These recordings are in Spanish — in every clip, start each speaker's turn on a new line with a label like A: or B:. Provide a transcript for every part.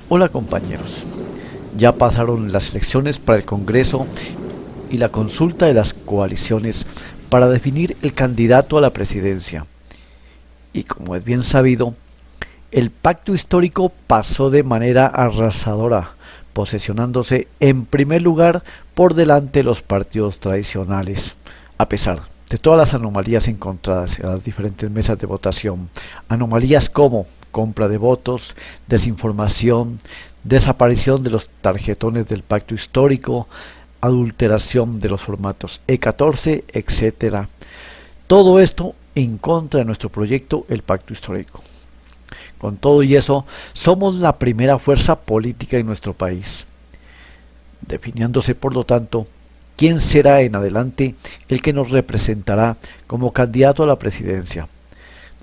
A: Hola compañeros, ya pasaron las elecciones para el Congreso y la consulta de las coaliciones para definir el candidato a la presidencia. Y como es bien sabido, el pacto histórico pasó de manera arrasadora, posesionándose en primer lugar por delante de los partidos tradicionales, a pesar de todas las anomalías encontradas en las diferentes mesas de votación, anomalías como compra de votos, desinformación, desaparición de los tarjetones del pacto histórico, adulteración de los formatos E14, etc. Todo esto en contra de nuestro proyecto, el pacto histórico. Con todo y eso, somos la primera fuerza política en nuestro país, definiéndose por lo tanto quién será en adelante el que nos representará como candidato a la presidencia.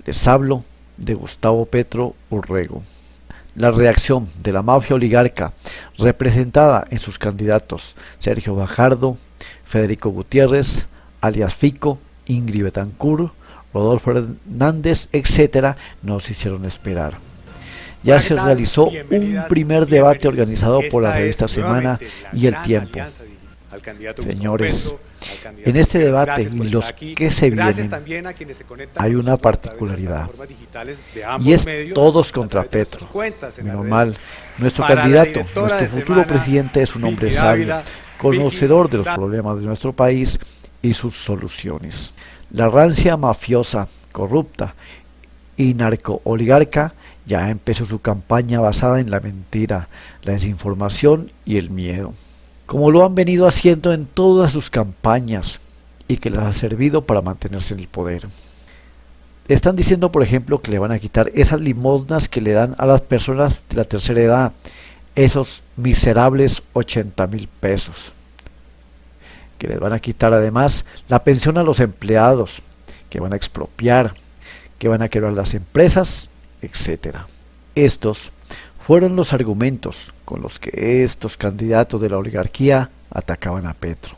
A: Les hablo de Gustavo Petro Urrego. La reacción de la mafia oligarca representada en sus candidatos Sergio Fajardo, Federico Gutiérrez, alias Fico, Ingrid Betancourt, Rodolfo Hernández, etc., nos hicieron esperar. Ya se realizó un primer debate organizado por la revista Semana y El Tiempo. Señores, en este debate y los que se vienen hay una particularidad, y es todos contra Petro. Menos mal, nuestro candidato, nuestro futuro presidente es un hombre sabio, conocedor de los problemas de nuestro país y sus soluciones. La rancia mafiosa, corrupta y narco-oligarca ya empezó su campaña basada en la mentira, la desinformación y el miedo, como lo han venido haciendo en todas sus campañas y que les ha servido para mantenerse en el poder. Le están diciendo, por ejemplo, que le van a quitar esas limosnas que le dan a las personas de la tercera edad, esos miserables 80.000 pesos. Que les van a quitar además la pensión a los empleados, que van a expropiar, que van a quebrar las empresas, etc. Estos fueron los argumentos con los que estos candidatos de la oligarquía atacaban a Petro.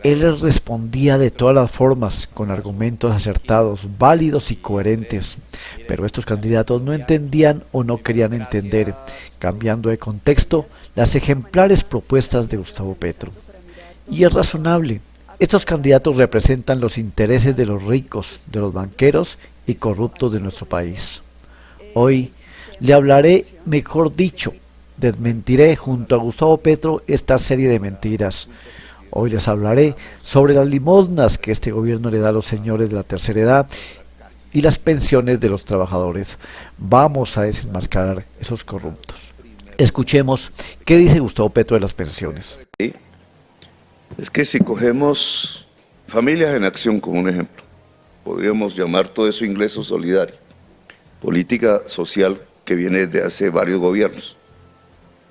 A: Él les respondía de todas las formas, con argumentos acertados, válidos y coherentes, pero estos candidatos no entendían o no querían entender, cambiando de contexto las ejemplares propuestas de Gustavo Petro. Y es razonable, estos candidatos representan los intereses de los ricos, de los banqueros y corruptos de nuestro país. Hoy le hablaré, mejor dicho, desmentiré junto a Gustavo Petro esta serie de mentiras. Hoy les hablaré sobre las limosnas que este gobierno le da a los señores de la tercera edad y las pensiones de los trabajadores. Vamos a desenmascarar esos corruptos. Escuchemos qué dice Gustavo Petro de las pensiones.
B: Es que si cogemos Familias en Acción como un ejemplo, podríamos llamar todo eso ingreso solidario, política social que viene desde hace varios gobiernos.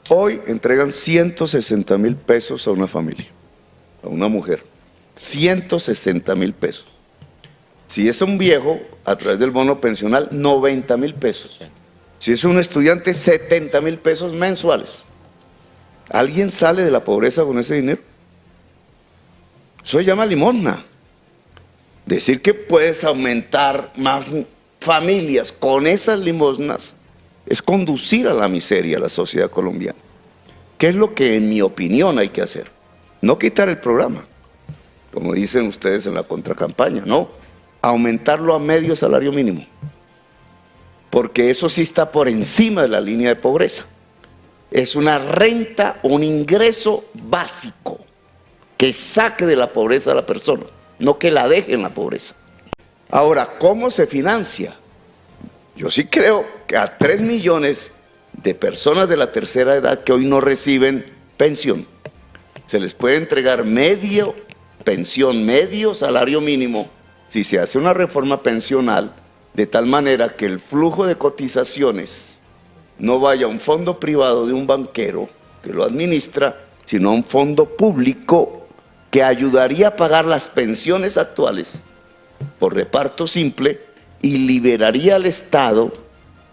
B: Hoy entregan 160.000 pesos a una familia, a una mujer, 160.000 pesos. Si es un viejo, a través del bono pensional, 90.000 pesos. Si es un estudiante, 70.000 pesos mensuales. ¿Alguien sale de la pobreza con ese dinero? Eso se llama limosna. Decir que puedes aumentar más familias con esas limosnas es conducir a la miseria a la sociedad colombiana. ¿Qué es lo que en mi opinión hay que hacer? No quitar el programa, como dicen ustedes en la contracampaña, no, aumentarlo a medio salario mínimo, porque eso sí está por encima de la línea de pobreza. Es una renta, un ingreso básico que saque de la pobreza a la persona, no que la deje en la pobreza. Ahora, ¿cómo se financia? Yo sí creo que a 3 millones de personas de la tercera edad que hoy no reciben pensión, se les puede entregar medio pensión, medio salario mínimo, si se hace una reforma pensional, de tal manera que el flujo de cotizaciones no vaya a un fondo privado de un banquero que lo administra, sino a un fondo público que ayudaría a pagar las pensiones actuales por reparto simple y liberaría al Estado,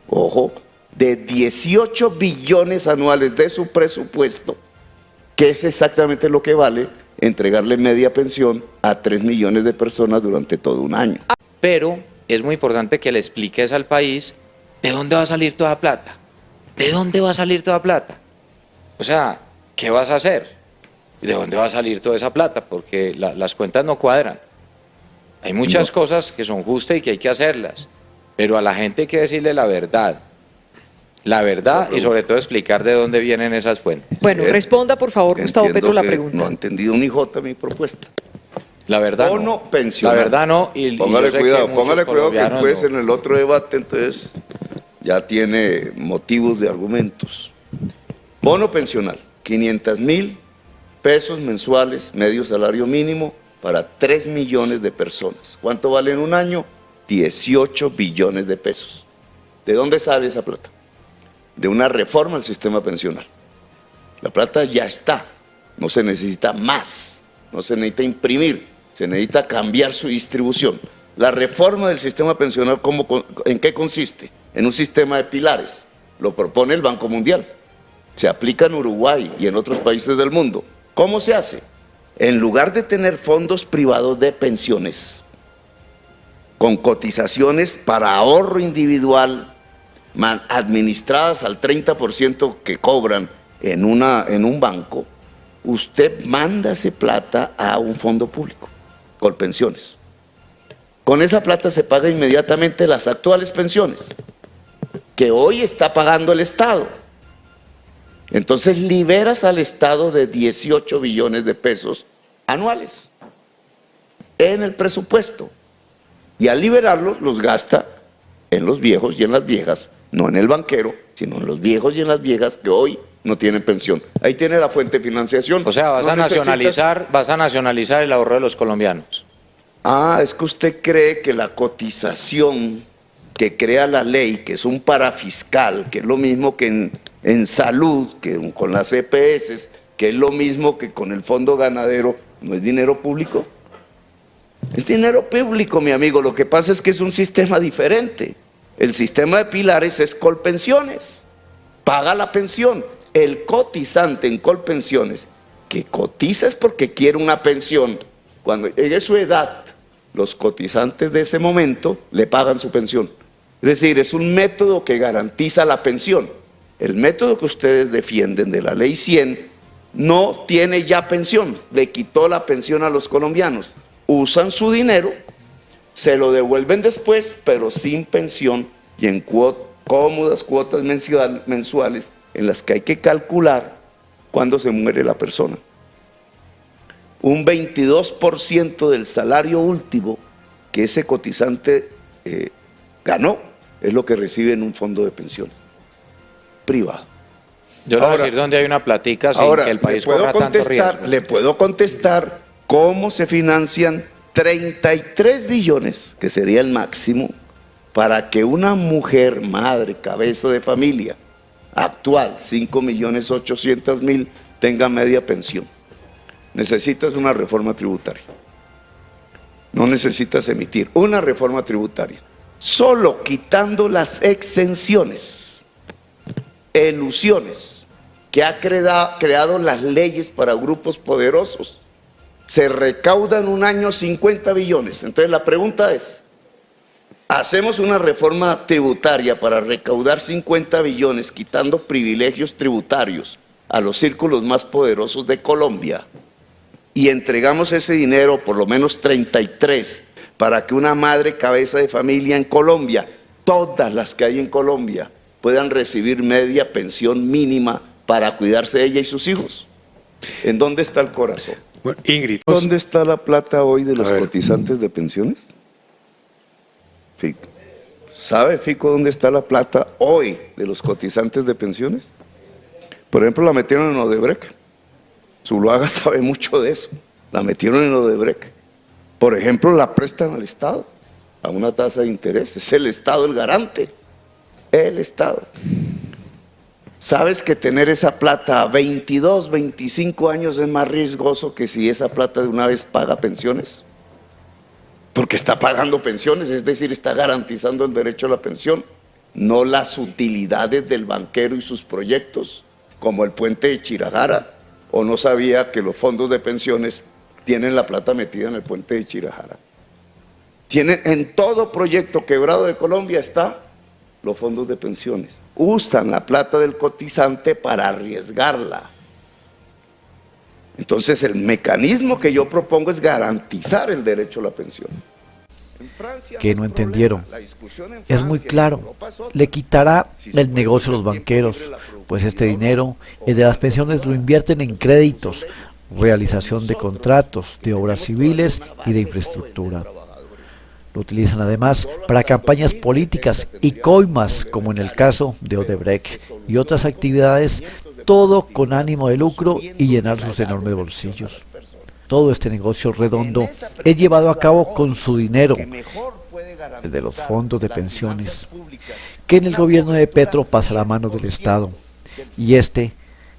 B: ojo, de 18 billones anuales de su presupuesto, que es exactamente lo que vale entregarle media pensión a 3 millones de personas durante todo un año.
C: Pero es muy importante que le expliques al país de dónde va a salir toda plata. ¿de dónde va a salir toda plata? O sea, ¿qué vas a hacer? ¿De dónde va a salir toda esa plata? Porque las cuentas no cuadran. Hay muchas cosas que son justas y que hay que hacerlas, pero a la gente hay que decirle la verdad y sobre todo explicar de dónde vienen esas fuentes.
D: Bueno, responda por favor, Gustavo Petro, la pregunta.
B: No ha entendido ni jota mi propuesta.
C: La verdad
B: Bono
C: no.
B: pensional.
C: La verdad no.
B: Póngale cuidado que después
C: no.
B: en el otro debate entonces ya tiene motivos de argumentos. Bono pensional, 500.000 pesos mensuales, medio salario mínimo para 3 millones de personas. ¿Cuánto vale en un año? 18 billones de pesos. ¿De dónde sale esa plata? De una reforma al sistema pensional. La plata ya está, no se necesita más, no se necesita imprimir, se necesita cambiar su distribución. La reforma del sistema pensional, ¿en qué consiste? En un sistema de pilares, lo propone el Banco Mundial, se aplica en Uruguay y en otros países del mundo. ¿Cómo se hace? En lugar de tener fondos privados de pensiones, con cotizaciones para ahorro individual, administradas al 30% que cobran en un banco, usted manda esa plata a un fondo público, Colpensiones. Con esa plata se paga inmediatamente las actuales pensiones, que hoy está pagando el Estado. Entonces liberas al Estado de 18 billones de pesos anuales en el presupuesto. Y al liberarlos, los gasta en los viejos y en las viejas, no en el banquero, sino en los viejos y en las viejas que hoy no tienen pensión. Ahí tiene la fuente de financiación.
C: O sea, vas a nacionalizar el ahorro de los colombianos.
B: Ah, es que usted cree que la cotización que crea la ley, que es un parafiscal, que es lo mismo que en salud, que con las EPS, que es lo mismo que con el fondo ganadero, ¿no es dinero público? Es dinero público, mi amigo. Lo que pasa es que es un sistema diferente. El sistema de pilares es Colpensiones, paga la pensión. El cotizante en Colpensiones, que cotiza es porque quiere una pensión, cuando llegue su edad, los cotizantes de ese momento le pagan su pensión. Es decir, es un método que garantiza la pensión. El método que ustedes defienden de la Ley 100 no tiene ya pensión, le quitó la pensión a los colombianos. Usan su dinero, se lo devuelven después, pero sin pensión y en cómodas cuotas mensuales en las que hay que calcular cuándo se muere la persona. Un 22% del salario último que ese cotizante ganó es lo que recibe en un fondo de pensiones privado.
C: Yo le voy a decir dónde hay una platica sin que el país corra tanto riesgo.
B: Le puedo contestar cómo se financian 33 billones, que sería el máximo, para que una mujer, madre, cabeza de familia, actual, 5.800.000, tenga media pensión. Necesitas una reforma tributaria. No necesitas emitir una reforma tributaria. Solo quitando las exenciones, elusiones, que ha creado las leyes para grupos poderosos, se recaudan en un año 50 billones. Entonces la pregunta es, ¿hacemos una reforma tributaria para recaudar 50 billones quitando privilegios tributarios a los círculos más poderosos de Colombia y entregamos ese dinero, por lo menos 33, para que una madre cabeza de familia en Colombia, todas las que hay en Colombia, puedan recibir media pensión mínima para cuidarse de ella y sus hijos? ¿En dónde está el corazón?
E: Bueno, Ingrid,
B: ¿Dónde está la plata hoy de los cotizantes de pensiones? Fico. ¿Sabe, Fico, dónde está la plata hoy de los cotizantes de pensiones? Por ejemplo, la metieron en Odebrecht. Zuluaga sabe mucho de eso. La metieron en Odebrecht. Por ejemplo, la prestan al Estado a una tasa de interés. Es el Estado el garante. El Estado. ¿Sabes que tener esa plata a 22, 25 años es más riesgoso que si esa plata de una vez paga pensiones? Porque está pagando pensiones, es decir, está garantizando el derecho a la pensión, no las utilidades del banquero y sus proyectos, como el puente de Chirajara, o no sabía que los fondos de pensiones tienen la plata metida en el puente de Chirajara. En todo proyecto quebrado de Colombia está los fondos de pensiones. usan la plata del cotizante para arriesgarla. Entonces el mecanismo que yo propongo es garantizar el derecho a la pensión.
A: Que no entendieron. Es muy claro, le quitará el negocio a los banqueros, pues este dinero, el de las pensiones, lo invierten en créditos, realización de contratos, de obras civiles y de infraestructura. Lo utilizan además para campañas políticas y coimas, como en el caso de Odebrecht y otras actividades, todo con ánimo de lucro y llenar sus enormes bolsillos. Todo este negocio redondo es llevado a cabo con su dinero, el de los fondos de pensiones, que en el gobierno de Petro pasará a manos del Estado, y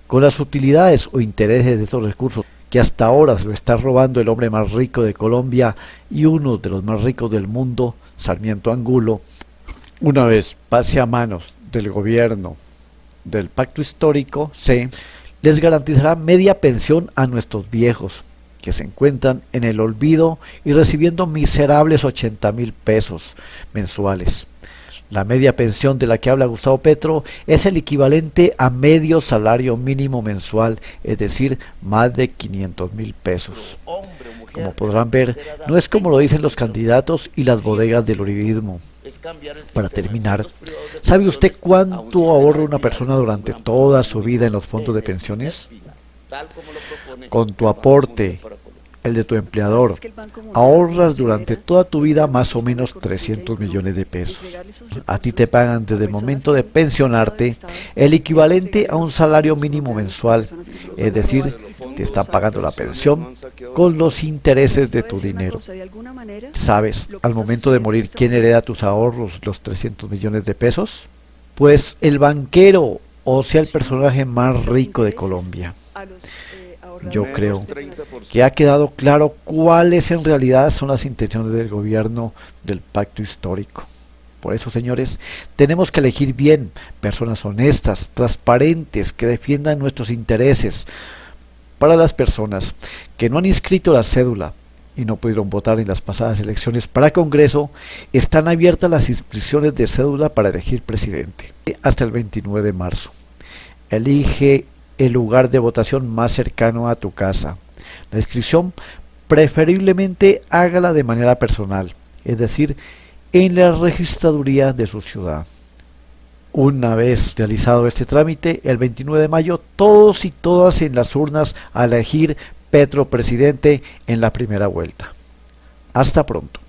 A: con las utilidades o intereses de estos recursos, que hasta ahora se lo está robando el hombre más rico de Colombia y uno de los más ricos del mundo, Sarmiento Angulo, una vez pase a manos del gobierno del pacto histórico, les garantizará media pensión a nuestros viejos, que se encuentran en el olvido y recibiendo miserables 80.000 pesos mensuales. La media pensión de la que habla Gustavo Petro es el equivalente a medio salario mínimo mensual, es decir, más de 500.000 pesos. Como podrán ver, no es como lo dicen los candidatos y las bodegas del uribismo. Para terminar, ¿sabe usted cuánto ahorra una persona durante toda su vida en los fondos de pensiones? Con tu aporte, el de tu empleador, ahorras durante toda tu vida más o menos 300 millones de pesos. A ti te pagan desde el momento de pensionarte el equivalente a un salario mínimo mensual, es decir, te están pagando la pensión con los intereses de tu dinero. ¿Sabes, al momento de morir, quién hereda tus ahorros, los 300 millones de pesos? Pues el banquero, o sea, el personaje más rico de Colombia. Yo creo que ha quedado claro cuáles en realidad son las intenciones del gobierno del pacto histórico. Por eso, señores, tenemos que elegir bien personas honestas, transparentes, que defiendan nuestros intereses. Para las personas que no han inscrito la cédula y no pudieron votar en las pasadas elecciones para Congreso, están abiertas las inscripciones de cédula para elegir presidente hasta el 29 de marzo. Elige el lugar de votación más cercano a tu casa. La inscripción preferiblemente hágala de manera personal, es decir, en la registraduría de su ciudad. Una vez realizado este trámite, el 29 de mayo, todos y todas en las urnas a elegir Petro presidente en la primera vuelta. Hasta pronto.